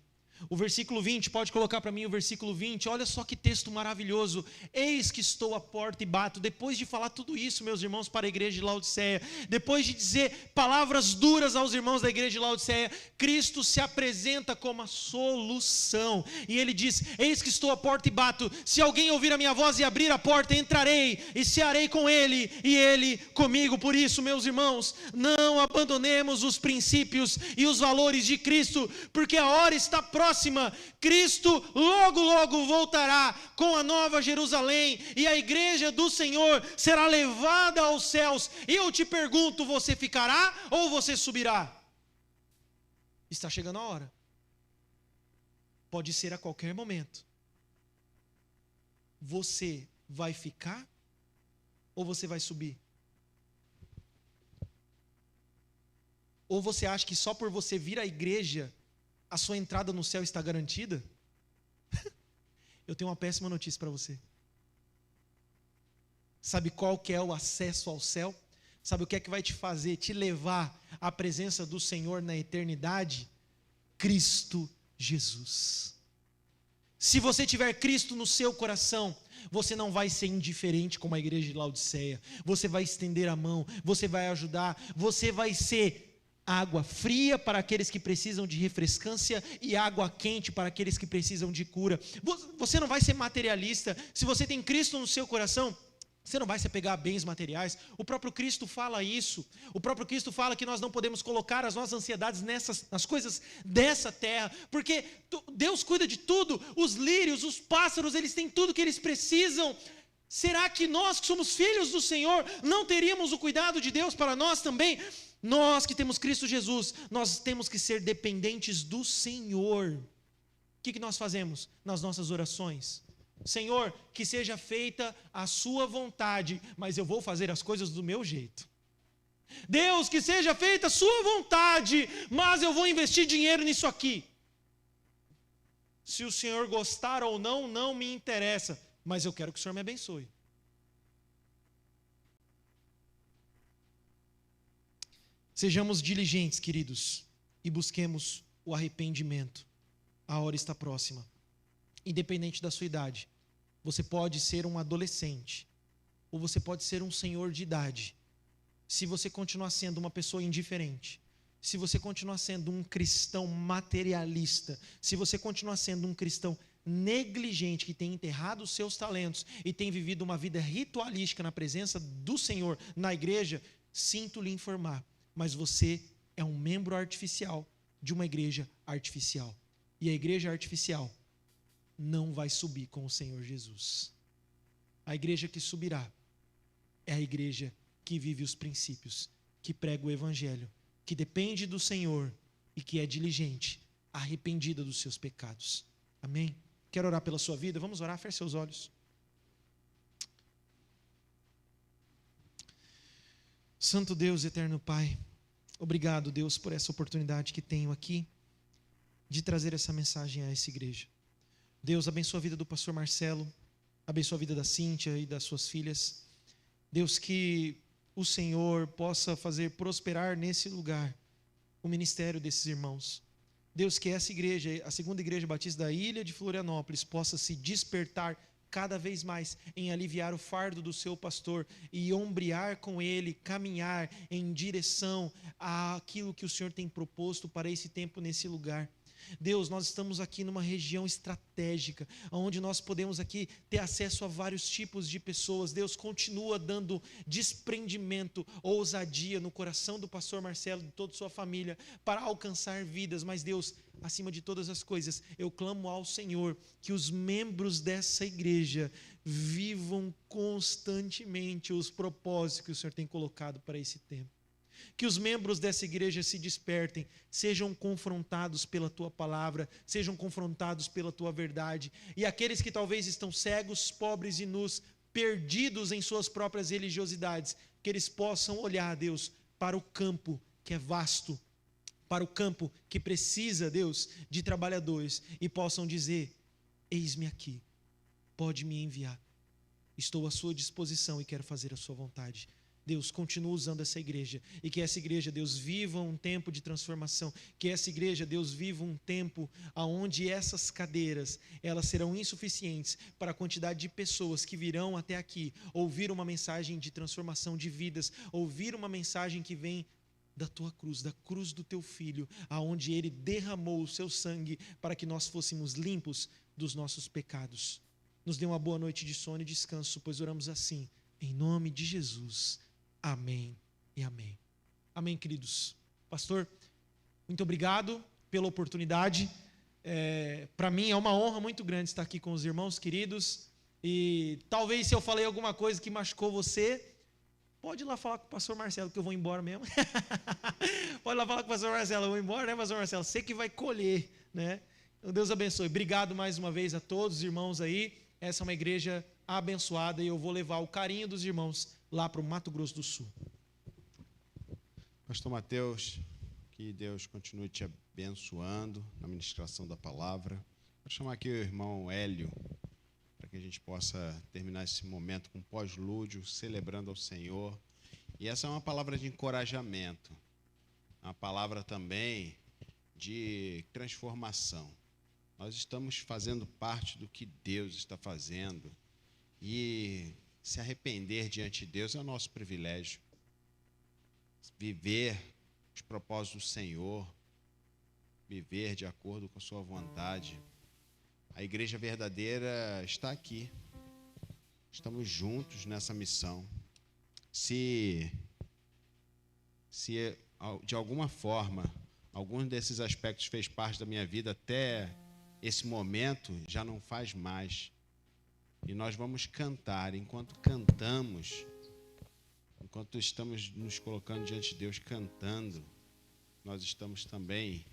O versículo 20, pode colocar para mim o versículo 20, olha só que texto maravilhoso. Eis que estou à porta e bato. Depois de falar tudo isso, meus irmãos, para a igreja de Laodiceia, depois de dizer palavras duras aos irmãos da igreja de Laodiceia, Cristo se apresenta como a solução. E Ele diz, eis que estou à porta e bato. Se alguém ouvir a minha voz e abrir a porta, entrarei e cearei com ele e ele comigo. Por isso, meus irmãos, não abandonemos os princípios e os valores de Cristo, porque a hora está próxima. Cristo logo, logo voltará com a nova Jerusalém e a igreja do Senhor será levada aos céus. E eu te pergunto, você ficará ou você subirá? Está chegando a hora. Pode ser a qualquer momento. Você vai ficar ou você vai subir? Ou você acha que só por você vir à igreja a sua entrada no céu está garantida? Eu tenho uma péssima notícia para você. Sabe qual que é o acesso ao céu? Sabe o que é que vai te fazer, te levar à presença do Senhor na eternidade? Cristo Jesus. Se você tiver Cristo no seu coração, você não vai ser indiferente como a igreja de Laodiceia. Você vai estender a mão, você vai ajudar, você vai ser água fria para aqueles que precisam de refrescância e água quente para aqueles que precisam de cura. Você não vai ser materialista. Se você tem Cristo no seu coração, você não vai se apegar a bens materiais. O próprio Cristo fala isso. O próprio Cristo fala que nós não podemos colocar as nossas ansiedades nas coisas dessa terra, porque Deus cuida de tudo. Os lírios, os pássaros, eles têm tudo que eles precisam. Será que nós que somos filhos do Senhor não teríamos o cuidado de Deus para nós também? Nós que temos Cristo Jesus, nós temos que ser dependentes do Senhor. O que nós fazemos nas nossas orações? Senhor, que seja feita a sua vontade, mas eu vou fazer as coisas do meu jeito. Deus, que seja feita a sua vontade, mas eu vou investir dinheiro nisso aqui. Se o Senhor gostar ou não, não me interessa, mas eu quero que o Senhor me abençoe. Sejamos diligentes, queridos, e busquemos o arrependimento. A hora está próxima. Independente da sua idade, você pode ser um adolescente, ou você pode ser um senhor de idade. Se você continuar sendo uma pessoa indiferente, se você continuar sendo um cristão materialista, se você continuar sendo um cristão negligente, que tem enterrado os seus talentos e tem vivido uma vida ritualística na presença do Senhor na igreja, sinto lhe informar, mas você é um membro artificial de uma igreja artificial. E a igreja artificial não vai subir com o Senhor Jesus. A igreja que subirá é a igreja que vive os princípios, que prega o evangelho, que depende do Senhor e que é diligente, arrependida dos seus pecados. Amém? Quero orar pela sua vida? Vamos orar, feche seus olhos. Santo Deus, eterno Pai, obrigado, Deus, por essa oportunidade que tenho aqui de trazer essa mensagem a essa igreja. Deus, abençoa a vida do pastor Marcelo, abençoa a vida da Cíntia e das suas filhas. Deus, que o Senhor possa fazer prosperar nesse lugar o ministério desses irmãos. Deus, que essa igreja, a segunda igreja batista da ilha de Florianópolis, possa se despertar cada vez mais em aliviar o fardo do seu pastor e ombrear com ele, caminhar em direção àquilo que o Senhor tem proposto para esse tempo nesse lugar. Deus, nós estamos aqui numa região estratégica, onde nós podemos aqui ter acesso a vários tipos de pessoas. Deus, continua dando desprendimento, ousadia no coração do pastor Marcelo e de toda a sua família para alcançar vidas. Mas Deus, acima de todas as coisas, eu clamo ao Senhor que os membros dessa igreja vivam constantemente os propósitos que o Senhor tem colocado para esse tempo. Que os membros dessa igreja se despertem, sejam confrontados pela Tua palavra, sejam confrontados pela Tua verdade. E aqueles que talvez estão cegos, pobres e nus, perdidos em suas próprias religiosidades, que eles possam olhar, Deus, para o campo que é vasto, para o campo que precisa, Deus, de trabalhadores, e possam dizer: eis-me aqui, pode me enviar, estou à sua disposição e quero fazer a sua vontade. Deus, continua usando essa igreja, e que essa igreja, Deus, viva um tempo de transformação, que essa igreja, Deus, viva um tempo onde essas cadeiras, elas serão insuficientes para a quantidade de pessoas que virão até aqui, ouvir uma mensagem de transformação de vidas, ouvir uma mensagem que vem da tua cruz, da cruz do teu filho, aonde ele derramou o seu sangue para que nós fôssemos limpos dos nossos pecados. Nos dê uma boa noite de sono e descanso, pois oramos assim, em nome de Jesus. Amém e amém. Amém, queridos. Pastor, muito obrigado pela oportunidade. Para mim é uma honra muito grande estar aqui com os irmãos queridos. E talvez se eu falei alguma coisa que machucou você, pode ir lá falar com o pastor Marcelo, que eu vou embora mesmo. Pode ir lá falar com o pastor Marcelo, eu vou embora, né, pastor Marcelo? Você que vai colher, né? Então Deus abençoe. Obrigado mais uma vez a todos os irmãos aí. Essa é uma igreja abençoada e eu vou levar o carinho dos irmãos lá para o Mato Grosso do Sul. Pastor Mateus, que Deus continue te abençoando na ministração da palavra. Vou chamar aqui o irmão Hélio, para que a gente possa terminar esse momento com pós-lúdio, celebrando ao Senhor. E essa é uma palavra de encorajamento, uma palavra também de transformação. Nós estamos fazendo parte do que Deus está fazendo, e se arrepender diante de Deus é o nosso privilégio. Viver os propósitos do Senhor, viver de acordo com a sua vontade. A igreja verdadeira está aqui. Estamos juntos nessa missão. Se de alguma forma algum desses aspectos fez parte da minha vida até esse momento, já não faz mais. E nós vamos cantar. Enquanto cantamos, enquanto estamos nos colocando diante de Deus cantando, nós estamos também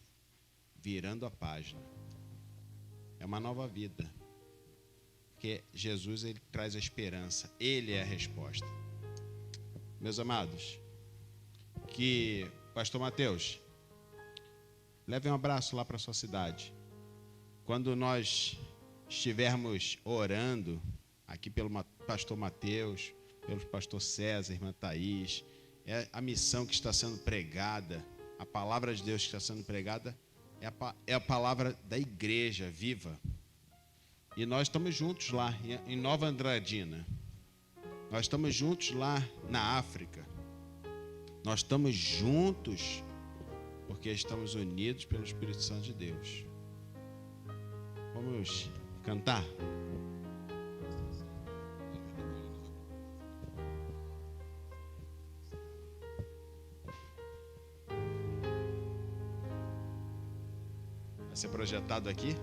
virando a página. É uma nova vida. Porque Jesus, ele traz a esperança. Ele é a resposta. Meus amados, que pastor Mateus leve um abraço lá para a sua cidade. Quando nós estivermos orando aqui pelo pastor Mateus, pelo pastor César, irmã Thaís, é a missão que está sendo pregada, a palavra de Deus que está sendo pregada é a palavra da igreja viva. E nós estamos juntos lá em Nova Andradina. Nós estamos juntos lá na África. Nós estamos juntos porque estamos unidos pelo Espírito Santo de Deus. Vamos cantar? Vai ser projetado aqui?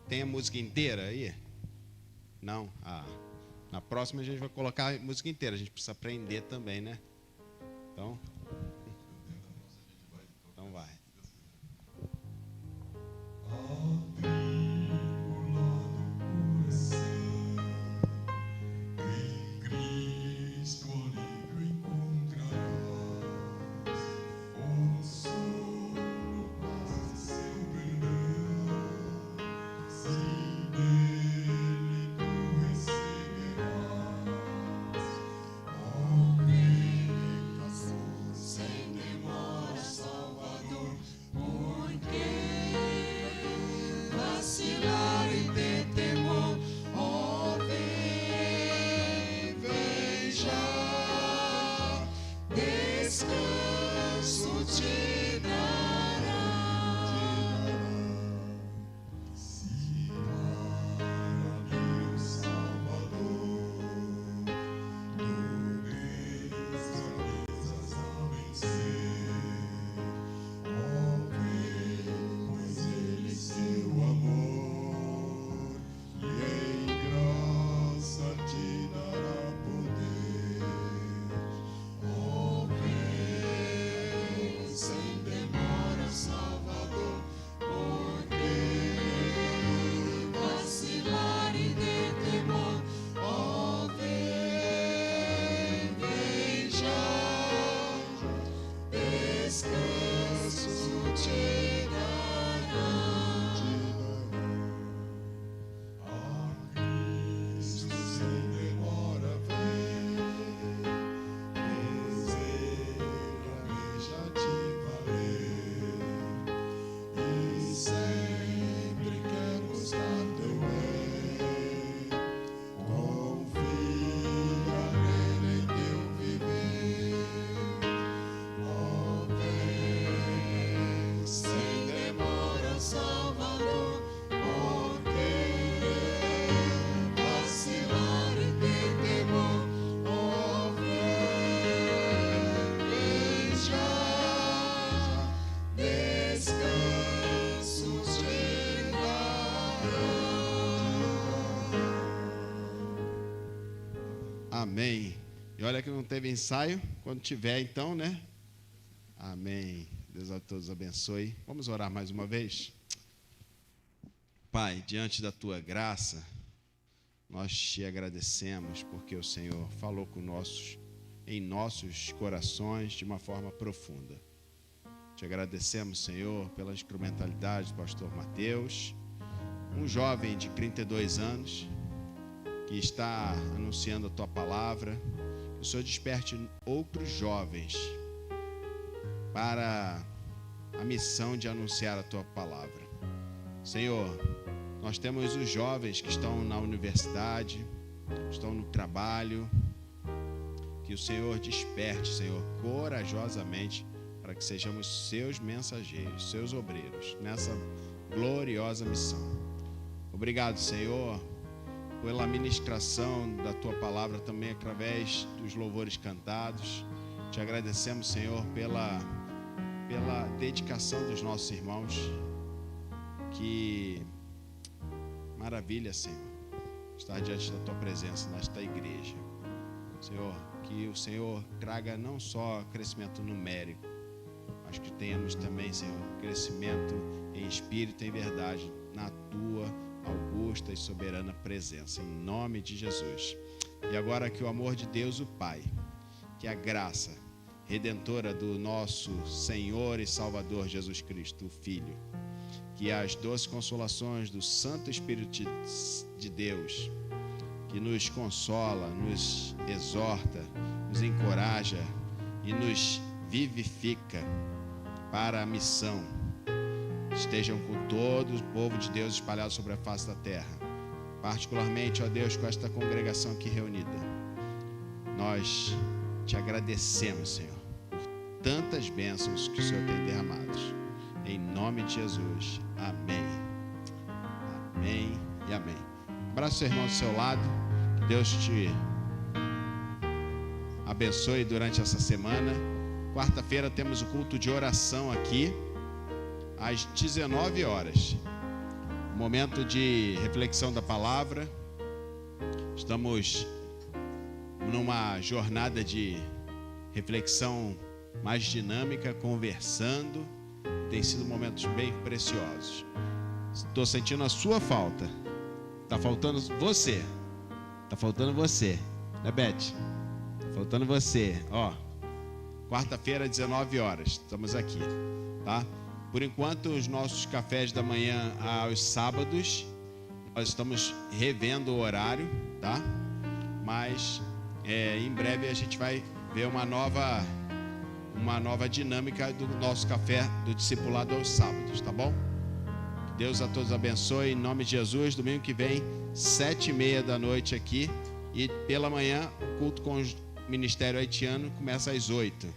Tem a música inteira aí? Não? Na próxima a gente vai colocar a música inteira. A gente precisa aprender também, né? Então vai. Oh, Amém. E olha que não teve ensaio, quando tiver então, né? Amém. Deus a todos abençoe. Vamos orar mais uma vez? Pai, diante da Tua graça, nós te agradecemos porque o Senhor falou em nossos corações de uma forma profunda. Te agradecemos, Senhor, pela instrumentalidade do pastor Mateus, um jovem de 32 anos que está anunciando a Tua palavra. Que o Senhor desperte outros jovens para a missão de anunciar a Tua palavra. Senhor, nós temos os jovens que estão na universidade, estão no trabalho. Que o Senhor desperte, Senhor, corajosamente, para que sejamos seus mensageiros, seus obreiros, nessa gloriosa missão. Obrigado, Senhor, pela ministração da Tua palavra também através dos louvores cantados. Te agradecemos, Senhor, pela dedicação dos nossos irmãos. Que maravilha, Senhor, estar diante da Tua presença nesta igreja. Senhor, que o Senhor traga não só crescimento numérico, mas que tenhamos também, Senhor, crescimento em espírito e em verdade, na Tua augusta e soberana presença, em nome de Jesus. E agora que o amor de Deus, o Pai, que a graça redentora do nosso Senhor e Salvador Jesus Cristo, o Filho, que as doces consolações do Santo Espírito de Deus, que nos consola, nos exorta, nos encoraja e nos vivifica para a missão, estejam com todo o povo de Deus espalhado sobre a face da terra, particularmente, ó Deus, com esta congregação aqui reunida. Nós te agradecemos, Senhor, por tantas bênçãos que o Senhor tem derramado. Em nome de Jesus. Amém. Amém e amém. Abraça o seu irmão do seu lado. Que Deus te abençoe durante essa semana. Quarta-feira temos o culto de oração aqui, às 19 horas. Momento de reflexão da palavra. Estamos numa jornada de reflexão mais dinâmica, conversando. Tem sido momentos bem preciosos. Estou sentindo a sua falta. Está faltando você. Está faltando você, né, Beth? Está faltando você. Ó, quarta-feira, 19 horas. Estamos aqui, tá? Por enquanto, os nossos cafés da manhã aos sábados, nós estamos revendo o horário, tá? Mas em breve a gente vai ver uma nova dinâmica do nosso café do discipulado aos sábados, tá bom? Que Deus a todos abençoe, em nome de Jesus. Domingo que vem, 7h30 da noite aqui, e pela manhã o culto com o Ministério Haitiano começa às 8h.